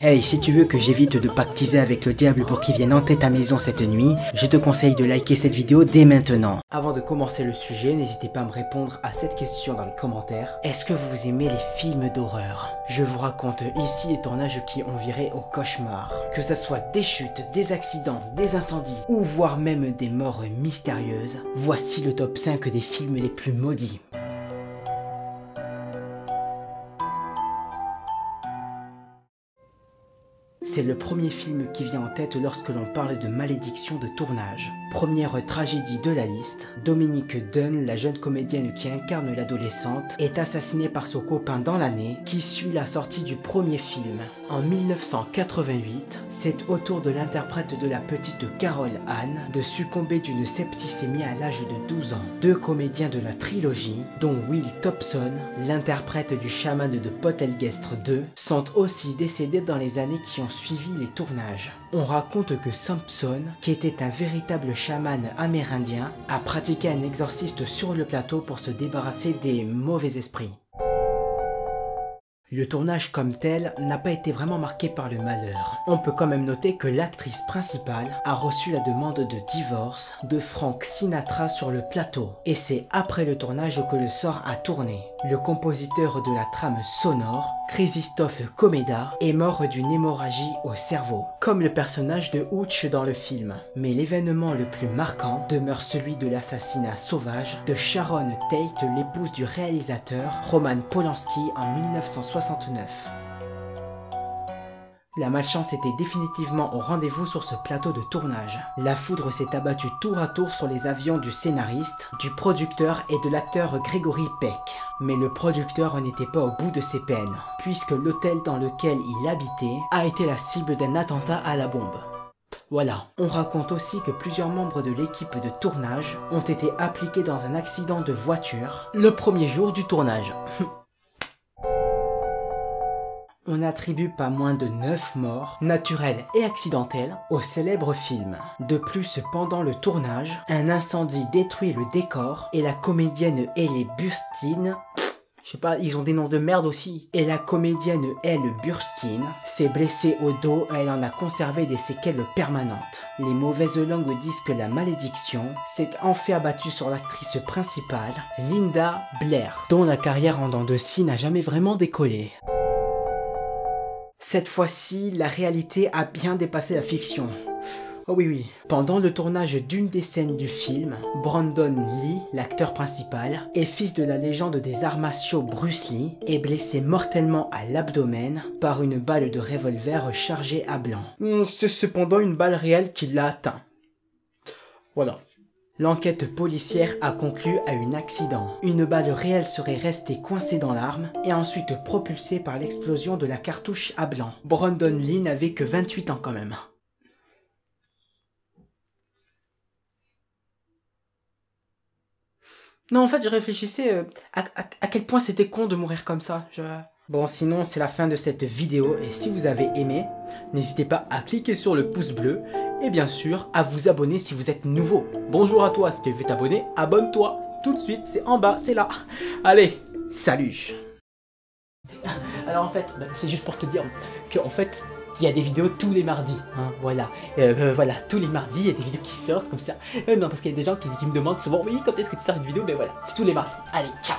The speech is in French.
Hey, si tu veux que j'évite de pactiser avec le diable pour qu'il vienne hanter ta maison cette nuit, je te conseille de liker cette vidéo dès maintenant. Avant de commencer le sujet, n'hésitez pas à me répondre à cette question dans les commentaires. Est-ce que vous aimez les films d'horreur? Je vous raconte ici les tournages qui ont viré au cauchemar. Que ce soit des chutes, des accidents, des incendies, ou voire même des morts mystérieuses, voici le top 5 des films les plus maudits. C'est le premier film qui vient en tête lorsque l'on parle de malédiction de tournage. Première tragédie de la liste, Dominique Dunne, la jeune comédienne qui incarne l'adolescente, est assassinée par son copain dans l'année qui suit la sortie du premier film. En 1988, c'est au tour de l'interprète de la petite Carol Anne de succomber d'une septicémie à l'âge de 12 ans. Deux comédiens de la trilogie, dont Will Thompson, l'interprète du chaman de Poltergeist 2, sont aussi décédés dans les années qui ont suivi les tournages. On raconte que Thompson, qui était un véritable chaman amérindien, a pratiqué un exorcisme sur le plateau pour se débarrasser des mauvais esprits. Le tournage comme tel n'a pas été vraiment marqué par le malheur. On peut quand même noter que l'actrice principale a reçu la demande de divorce de Frank Sinatra sur le plateau. Et c'est après le tournage que le sort a tourné. Le compositeur de la trame sonore, Krzysztof Komeda, est mort d'une hémorragie au cerveau, comme le personnage de Hooch dans le film. Mais l'événement le plus marquant demeure celui de l'assassinat sauvage de Sharon Tate, l'épouse du réalisateur Roman Polanski en 1969. La malchance était définitivement au rendez-vous sur ce plateau de tournage. La foudre s'est abattue tour à tour sur les avions du scénariste, du producteur et de l'acteur Gregory Peck. Mais le producteur n'était pas au bout de ses peines, puisque l'hôtel dans lequel il habitait a été la cible d'un attentat à la bombe. Voilà, on raconte aussi que plusieurs membres de l'équipe de tournage ont été impliqués dans un accident de voiture le premier jour du tournage. On attribue pas moins de 9 morts, naturelles et accidentelles, au célèbre film. De plus, pendant le tournage, un incendie détruit le décor et la comédienne Elle Burstyn, je sais pas, ils ont des noms de merde aussi. Et la comédienne Elle Burstyn s'est blessée au dos et elle en a conservé des séquelles permanentes. Les mauvaises langues disent que la malédiction s'est enfin abattue sur l'actrice principale, Linda Blair, dont la carrière en dents de scie n'a jamais vraiment décollé. Cette fois-ci, la réalité a bien dépassé la fiction. Oh oui. Pendant le tournage d'une des scènes du film, Brandon Lee, l'acteur principal, et fils de la légende des arts martiaux Bruce Lee, est blessé mortellement à l'abdomen par une balle de revolver chargée à blanc. C'est cependant une balle réelle qui l'a atteint. Voilà. L'enquête policière a conclu à un accident. Une balle réelle serait restée coincée dans l'arme et ensuite propulsée par l'explosion de la cartouche à blanc. Brandon Lee n'avait que 28 ans quand même. Non, en fait, je réfléchissais à quel point c'était con de mourir comme ça. Bon, sinon, c'est la fin de cette vidéo. Et si vous avez aimé, n'hésitez pas à cliquer sur le pouce bleu. Et bien sûr, à vous abonner si vous êtes nouveau. Bonjour à toi, si tu veux t'abonner, abonne-toi. Tout de suite, c'est en bas, c'est là. Allez, salut. Alors en fait, c'est juste pour te dire qu'en fait, il y a des vidéos tous les mardis, hein, voilà. Voilà, tous les mardis, il y a des vidéos qui sortent comme ça. Non, parce qu'il y a des gens qui me demandent souvent, oui, quand est-ce que tu sors une vidéo? Ben voilà, c'est tous les mardis. Allez, ciao.